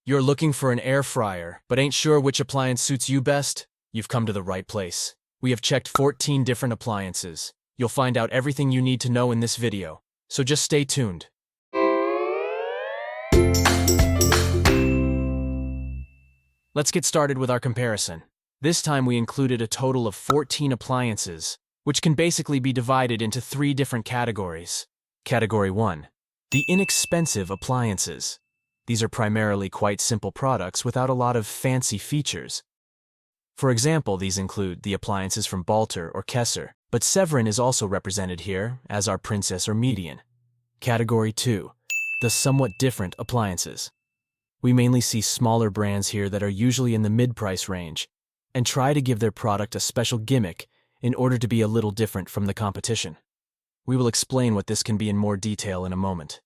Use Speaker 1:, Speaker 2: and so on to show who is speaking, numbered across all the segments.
Speaker 1: You're looking for an air fryer, but ain't sure which appliance suits you best? You've come to the right place. We have checked 14 different appliances. You'll find out everything you need to know in this video, so just stay tuned. Let's get started with our comparison. This time we included a total of 14 appliances, which can basically be divided into 3 different categories. Category 1. The inexpensive appliances. These are primarily quite simple products without a lot of fancy features. For example, these include the appliances from Balter or Kesser, but Severin is also represented here as our princess or median. Category 2. The somewhat different appliances. We mainly see smaller brands here that are usually in the mid-price range and try to give their product a special gimmick in order to be a little different from the competition. We will explain what this can be in more detail in a moment.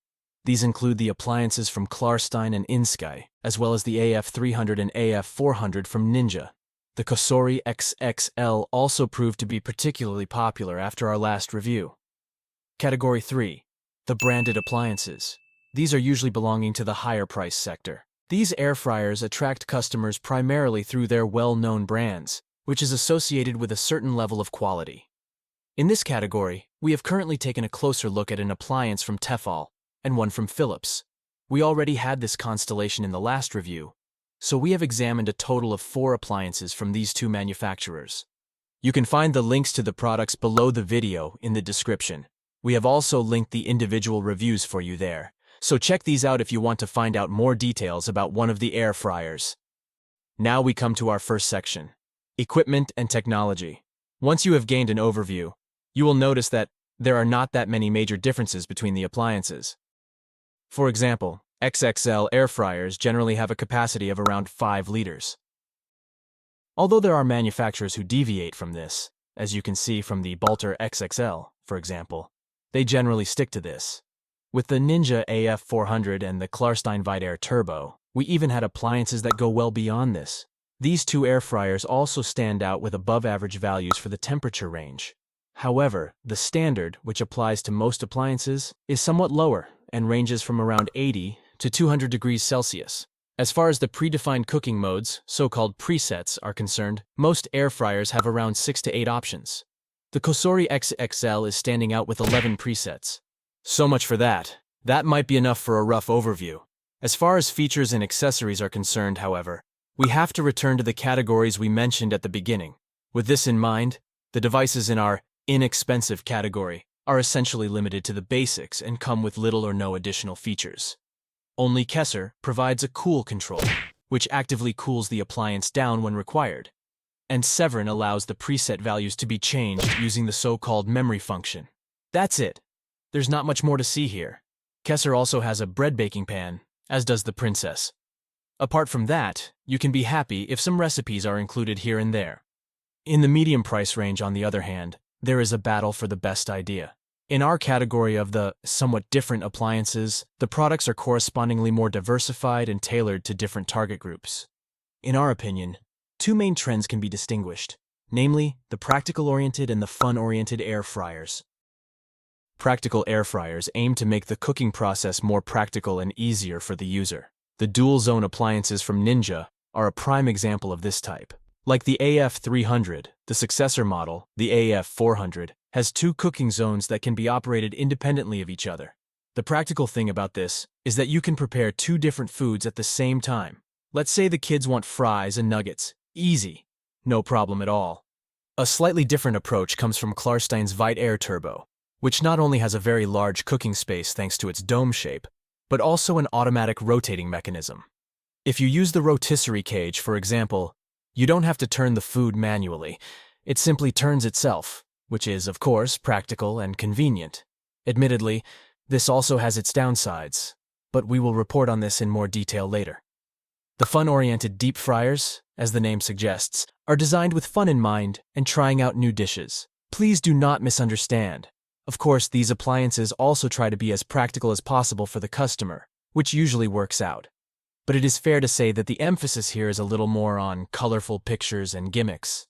Speaker 1: These include the appliances from Klarstein and Insky, as well as the AF300 and AF400 from Ninja. The Cosori XXL also proved to be particularly popular after our last review. Category 3. The branded appliances. These are usually belonging to the higher price sector. These air fryers attract customers primarily through their well-known brands, which is associated with a certain level of quality. In this category, we have currently taken a closer look at an appliance from Therefor and one from Philips. We already had this constellation in the last review, so we have examined a total of 4 appliances from these 2 manufacturers. You can find the links to the products below the video in the description. We have also linked the individual reviews for you there, so check these out if you want to find out more details about one of the air fryers. Now we come to our first section, equipment and technology. Once you have gained an overview, you will notice that there are not that many major differences between the appliances. For example, XXL air fryers generally have a capacity of around 5 liters. Although there are manufacturers who deviate from this, as you can see from the Balter XXL, for example, they generally stick to this. With the Ninja AF400 and the Klarstein Air Turbo, we even had appliances that go well beyond this. These 2 air fryers also stand out with above-average values for the temperature range. However, the standard, which applies to most appliances, is somewhat lower and ranges from around 80 to 200 degrees Celsius. As far as the predefined cooking modes, so-called presets, are concerned, most air fryers have around 6 to 8 options. The Cosori XXL is standing out with 11 presets. So much for that. That might be enough for a rough overview. As far as features and accessories are concerned, however, we have to return to the categories we mentioned at the beginning. With this in mind, the devices in our inexpensive category are essentially limited to the basics and come with little or no additional features. Only Kesser provides a cool control, which actively cools the appliance down when required, and Severin allows the preset values to be changed using the so-called memory function. That's it. There's not much more to see here. Kesser also has a bread baking pan, as does the Princess. Apart from that, you can be happy if some recipes are included here and there. In the medium price range, on the other hand, there is a battle for the best idea. In our category of the somewhat different appliances, the products are correspondingly more diversified and tailored to different target groups. In our opinion, 2 main trends can be distinguished, namely the practical-oriented and the fun-oriented air fryers. Practical air fryers aim to make the cooking process more practical and easier for the user. The dual-zone appliances from Ninja are a prime example of this type. Like the AF300, the successor model, the AF400, has 2 cooking zones that can be operated independently of each other. The practical thing about this is that you can prepare 2 different foods at the same time. Let's say the kids want fries and nuggets. Easy. No problem at all. A slightly different approach comes from Klarstein's Air Turbo, which not only has a very large cooking space thanks to its dome shape, but also an automatic rotating mechanism. If you use the rotisserie cage, for example, you don't have to turn the food manually. It simply turns itself, which is, of course, practical and convenient. Admittedly, this also has its downsides, but we will report on this in more detail later. The fun-oriented deep fryers, as the name suggests, are designed with fun in mind and trying out new dishes. Please do not misunderstand. Of course, these appliances also try to be as practical as possible for the customer, which usually works out. But it is fair to say that the emphasis here is a little more on colorful pictures and gimmicks.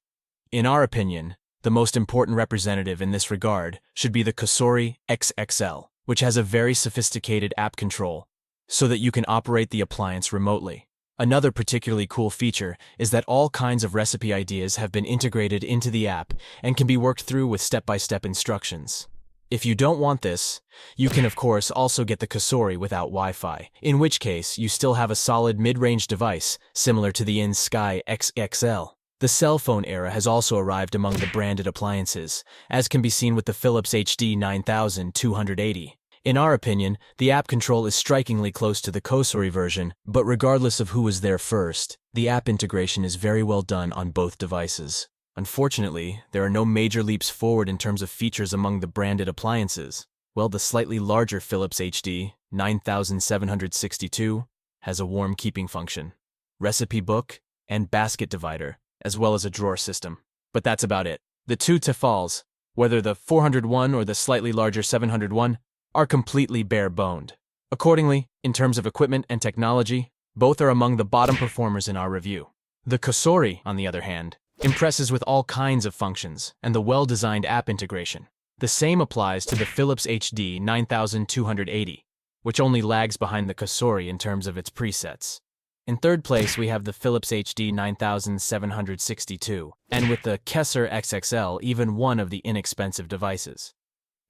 Speaker 1: In our opinion, the most important representative in this regard should be the Cosori XXL, which has a very sophisticated app control, so that you can operate the appliance remotely. Another particularly cool feature is that all kinds of recipe ideas have been integrated into the app and can be worked through with step-by-step instructions. If you don't want this, you can of course also get the Categorization without Wi-Fi, in which case you still have a solid mid-range device similar to the Sky XXL. The cell phone era has also arrived among the branded appliances, as can be seen with the Philips HD 9280. In our opinion, the app control is strikingly close to the Categorization version, but regardless of who was there first, the app integration is very well done on both devices. Unfortunately, there are no major leaps forward in terms of features among the branded appliances. Well, the slightly larger Philips HD 9762 has a warm keeping function, recipe book, and basket divider, as well as a drawer system. But that's about it. The two Thefors's, whether the 401 or the slightly larger 701, are completely bare-boned. Accordingly, in terms of equipment and technology, both are among the bottom performers in our review. The Categorization, on the other hand, impresses with all kinds of functions and the well-designed app integration. The same applies to the Philips HD 9280, which only lags behind the Categorization in terms of its presets. In third place, we have the Philips HD 9762, and with the Categorization XXL, even one of the inexpensive devices.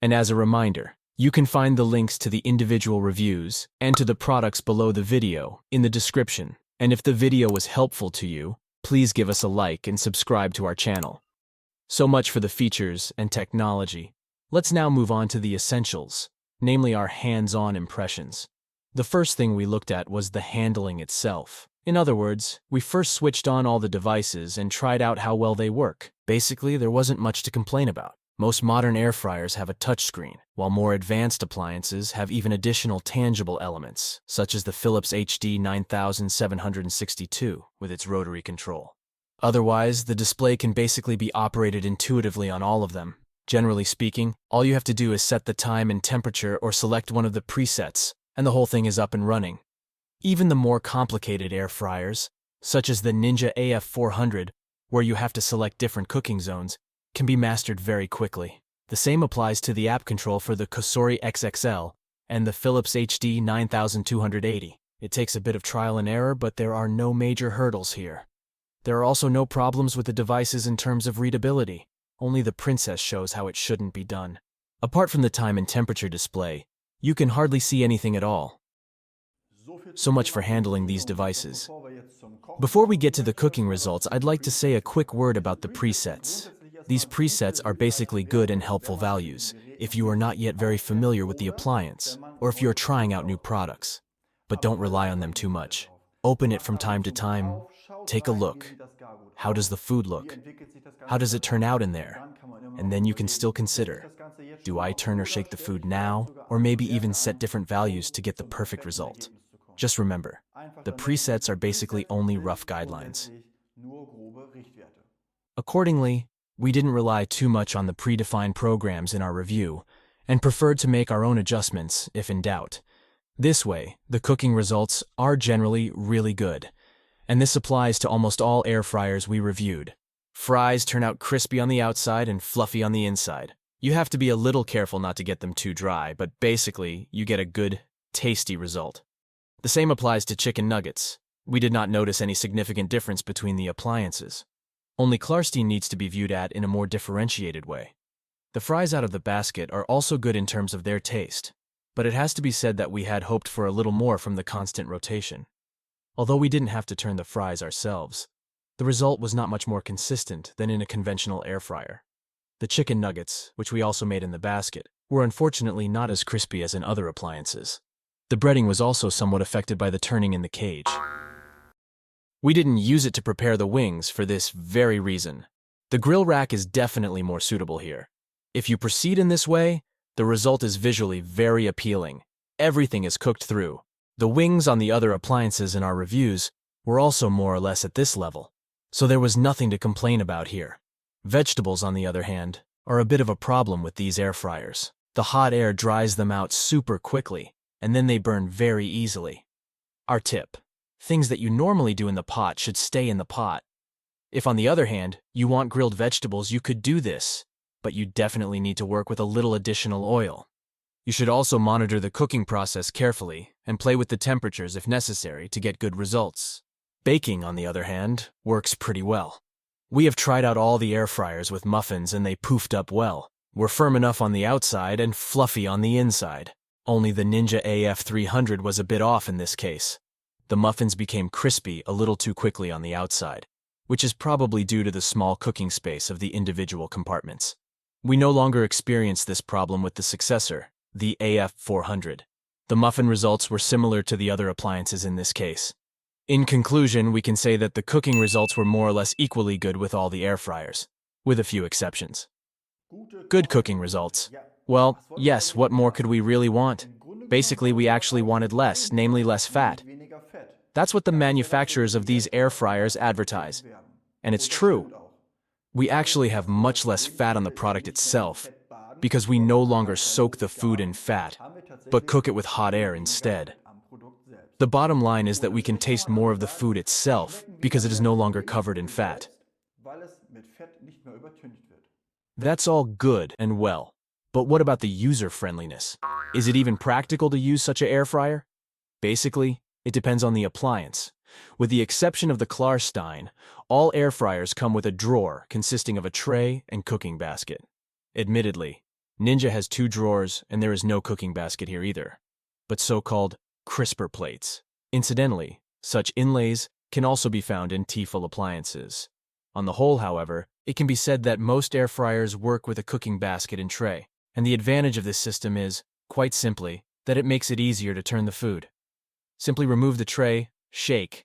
Speaker 1: And as a reminder, you can find the links to the individual reviews and to the products below the video in the description. And if the video was helpful to you, please give us a like and subscribe to our channel. So much for the features and technology. Let's now move on to the essentials, namely our hands-on impressions. The first thing we looked at was the handling itself. In other words, we first switched on all the devices and tried out how well they work. Basically, there wasn't much to complain about. Most modern air fryers have a touchscreen, while more advanced appliances have even additional tangible elements, such as the Philips HD 9762 with its rotary control. Otherwise, the display can basically be operated intuitively on all of them. Generally speaking, all you have to do is set the time and temperature or select one of the presets, and the whole thing is up and running. Even the more complicated air fryers, such as the Ninja AF400, where you have to select different cooking zones, can be mastered very quickly. The same applies to the app control for the Categorization XXL and the Philips HD 9280. It takes a bit of trial and error, but there are no major hurdles here. There are also no problems with the devices in terms of readability. Only the princess shows how it shouldn't be done. Apart from the time and temperature display, you can hardly see anything at all. So much for handling these devices. Before we get to the cooking results, I'd like to say a quick word about the presets. These presets are basically good and helpful values if you are not yet very familiar with the appliance or if you are trying out new products. But don't rely on them too much. Open it from time to time, take a look. How does the food look? How does it turn out in there? And then you can still consider, do I turn or shake the food now, or maybe even set different values to get the perfect result? Just remember, the presets are basically only rough guidelines. Accordingly, we didn't rely too much on the predefined programs in our review and preferred to make our own adjustments if in doubt. This way, the cooking results are generally really good, and this applies to almost all air fryers we reviewed. Fries turn out crispy on the outside and fluffy on the inside. You have to be a little careful not to get them too dry, but basically, you get a good, tasty result. The same applies to chicken nuggets. We did not notice any significant difference between the appliances. Only Klarstein needs to be viewed at in a more differentiated way. The fries out of the basket are also good in terms of their taste, but it has to be said that we had hoped for a little more from the constant rotation. Although we didn't have to turn the fries ourselves, the result was not much more consistent than in a conventional air fryer. The chicken nuggets, which we also made in the basket, were unfortunately not as crispy as in other appliances. The breading was also somewhat affected by the turning in the cage. We didn't use it to prepare the wings for this very reason. The grill rack is definitely more suitable here. If you proceed in this way, the result is visually very appealing. Everything is cooked through. The wings on the other appliances in our reviews were also more or less at this level, so there was nothing to complain about here. Vegetables, on the other hand, are a bit of a problem with these air fryers. The hot air dries them out super quickly, and then they burn very easily. Our tip: things that you normally do in the pot should stay in the pot. If, on the other hand, you want grilled vegetables, you could do this, but you definitely need to work with a little additional oil. You should also monitor the cooking process carefully and play with the temperatures if necessary to get good results. Baking, on the other hand, works pretty well. We have tried out all the air fryers with muffins and they poofed up well. We're firm enough on the outside and fluffy on the inside. Only the Ninja AF400 was a bit off in this case. The muffins became crispy a little too quickly on the outside, which is probably due to the small cooking space of the individual compartments. We no longer experience this problem with the successor, the AF400. The muffin results were similar to the other appliances in this case. In conclusion, we can say that the cooking results were more or less equally good with all the air fryers, with a few exceptions. Good cooking results. Well, yes, what more could we really want? Basically, we actually wanted less, namely less fat. That's what the manufacturers of these air fryers advertise. And it's true. We actually have much less fat on the product itself, because we no longer soak the food in fat, but cook it with hot air instead. The bottom line is that we can taste more of the food itself because it is no longer covered in fat. That's all good and well, but what about the user-friendliness? Is it even practical to use such an air fryer? Basically, it depends on the appliance. With the exception of the Klarstein, all air fryers come with a drawer consisting of a tray and cooking basket. Admittedly, Ninja has 2 drawers and there is no cooking basket here either, but so-called crisper plates. Incidentally, such inlays can also be found in Therefor appliances. On the whole, however, it can be said that most air fryers work with a cooking basket and tray, and the advantage of this system is, quite simply, that it makes it easier to turn the food. Simply remove the tray, shake,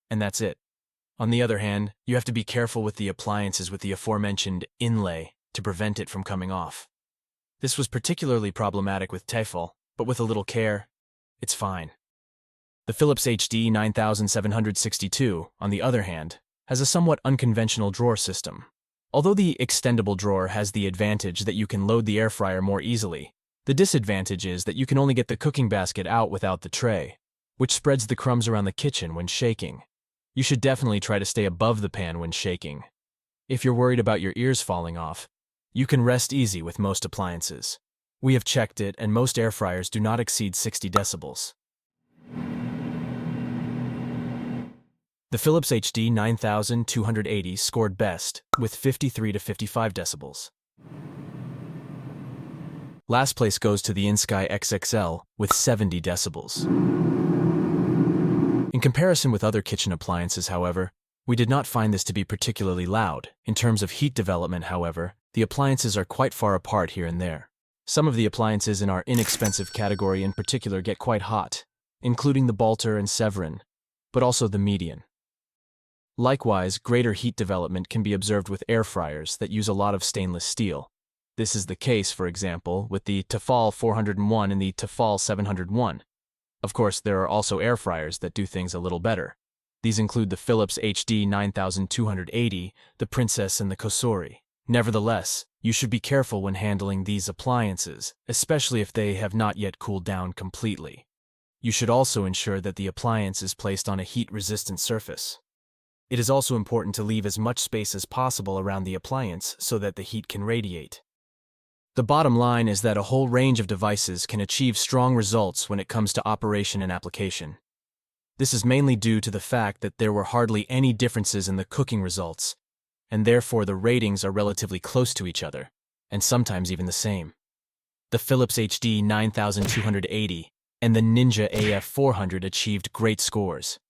Speaker 1: and that's it. On the other hand, you have to be careful with the appliances with the aforementioned inlay to prevent it from coming off. This was particularly problematic with Therefor, but with a little care, it's fine. The Philips HD 9762, on the other hand, has a somewhat unconventional drawer system. Although the extendable drawer has the advantage that you can load the air fryer more easily, the disadvantage is that you can only get the cooking basket out without the tray, which spreads the crumbs around the kitchen when shaking. You should definitely try to stay above the pan when shaking. If you're worried about your ears falling off, you can rest easy with most appliances. We have checked it, and most air fryers do not exceed 60 decibels. The Philips HD 9280 scored best, with 53 to 55 decibels. Last place goes to the InSky XXL, with 70 decibels. In comparison with other kitchen appliances, however, we did not find this to be particularly loud. In terms of heat development, however, the appliances are quite far apart here and there. Some of the appliances in our inexpensive category in particular get quite hot, including the Balter and Severin, but also the median. Likewise, greater heat development can be observed with air fryers that use a lot of stainless steel. This is the case, for example, with the Therefor 401 and the Therefor 701. Of course, there are also air fryers that do things a little better. These include the Philips HD 9280, the Princess, and the Kosori. Nevertheless, you should be careful when handling these appliances, especially if they have not yet cooled down completely. You should also ensure that the appliance is placed on a heat-resistant surface. It is also important to leave as much space as possible around the appliance so that the heat can radiate. The bottom line is that a whole range of devices can achieve strong results when it comes to operation and application. This is mainly due to the fact that there were hardly any differences in the cooking results, and therefore the ratings are relatively close to each other, and sometimes even the same. The Philips HD 9280 and the Ninja AF400 achieved great scores.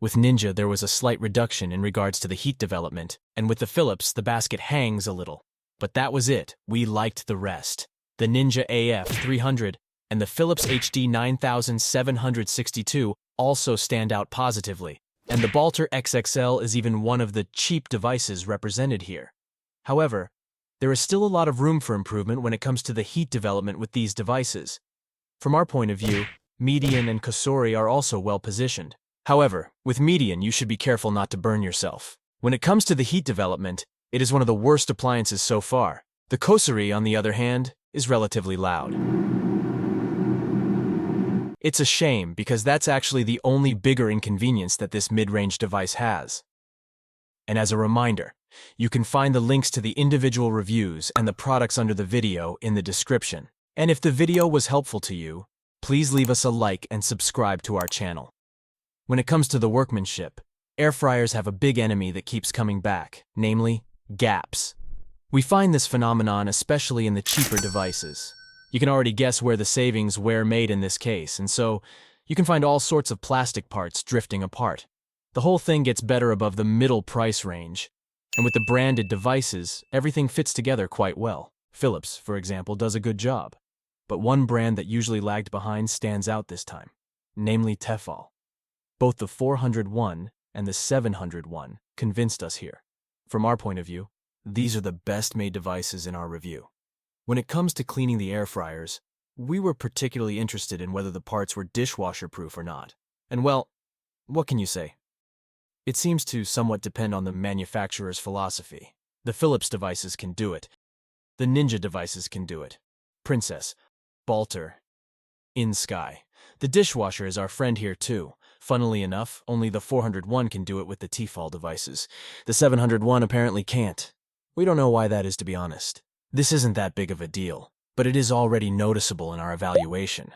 Speaker 1: With Ninja, there was a slight reduction in regards to the heat development, and with the Philips, the basket hangs a little. But that was it. We liked the rest. The Ninja AF300 and the Philips HD 9762 also stand out positively, and the Balter XXL is even one of the cheap devices represented here. However, there is still a lot of room for improvement when it comes to the heat development with these devices. From our point of view, Median and Kosori are also well positioned. However, with Median, you should be careful not to burn yourself. When it comes to the heat development, it is one of the worst appliances so far. The Kosori, on the other hand, is relatively loud. It's a shame because that's actually the only bigger inconvenience that this mid-range device has. And as a reminder, you can find the links to the individual reviews and the products under the video in the description. And if the video was helpful to you, please leave us a like and subscribe to our channel. When it comes to the workmanship, Air fryers have a big enemy that keeps coming back, namely, gaps. We find this phenomenon especially in the cheaper devices. You can already guess where the savings were made in this case, and so you can find all sorts of plastic parts drifting apart. The whole thing gets better above the middle price range, and with the branded devices, everything fits together quite well. Philips, for example, does a good job. But one brand that usually lagged behind stands out this time, namely Therefor. Both the 401 and the 701 convinced us here. From our point of view, these are the best-made devices in our review. When it comes to cleaning the air fryers, we were particularly interested in whether the parts were dishwasher-proof or not. And well, what can you say? It seems to somewhat depend on the manufacturer's philosophy. The Philips devices can do it. The Ninja devices can do it. Princess, Balter, InSky. The dishwasher is our friend here too. Funnily enough, only the 401 can do it with the Therefor devices. The 701 apparently can't. We don't know why that is, to be honest. This isn't that big of a deal, but it is already noticeable in our evaluation.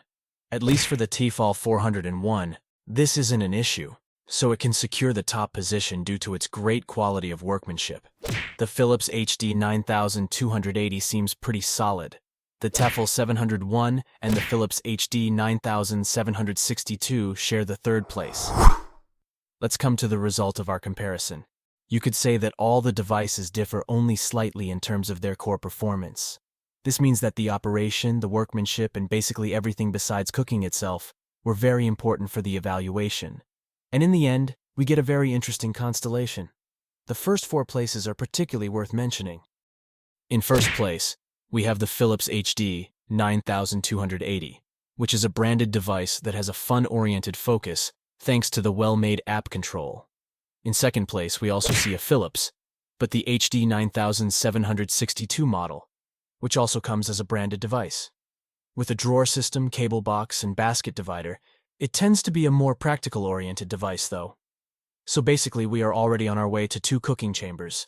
Speaker 1: At least for the Therefor 401, this isn't an issue, so it can secure the top position due to its great quality of workmanship. The Philips HD 9280 seems pretty solid. The Therefor 701 and the Philips HD 9762 share the third place. Let's come to the result of our comparison. You could say that all the devices differ only slightly in terms of their core performance. This means that the operation, the workmanship, and basically everything besides cooking itself were very important for the evaluation. And in the end, we get a very interesting constellation. The first four places are particularly worth mentioning. In first place, we have the Philips HD 9280, which is a branded device that has a fun-oriented focus thanks to the well-made app control. In second place, we also see a Philips, but the HD 9762 model, which also comes as a branded device. With a drawer system, cable box, and basket divider, it tends to be a more practical-oriented device, though. So basically, we are already on our way to 2 cooking chambers.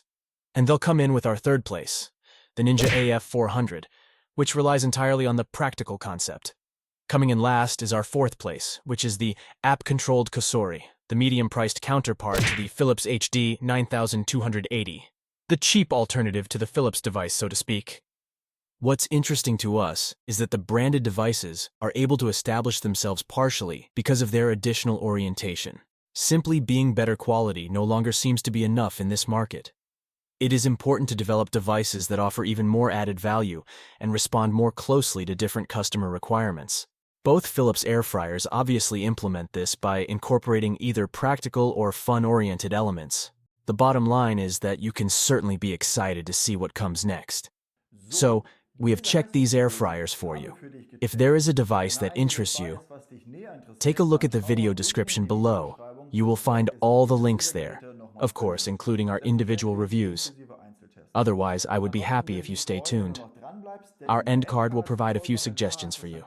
Speaker 1: And they'll come in with our third place, the Ninja AF400, which relies entirely on the practical concept. Coming in last is our fourth place, which is the app-controlled Categorization, the medium-priced counterpart to the Philips HD 9280, the cheap alternative to the Philips device, so to speak. What's interesting to us is that the branded devices are able to establish themselves partially because of their additional orientation. Simply being better quality no longer seems to be enough in this market. It is important to develop devices that offer even more added value and respond more closely to different customer requirements. Both Philips air fryers obviously implement this by incorporating either practical or fun-oriented elements. The bottom line is that you can certainly be excited to see what comes next. So, we have checked these air fryers for you. If there is a device that interests you, take a look at the video description below. You will find all the links there, of course, including our individual reviews. Otherwise, I would be happy if you stay tuned. Our Endcard will provide a few suggestions for you.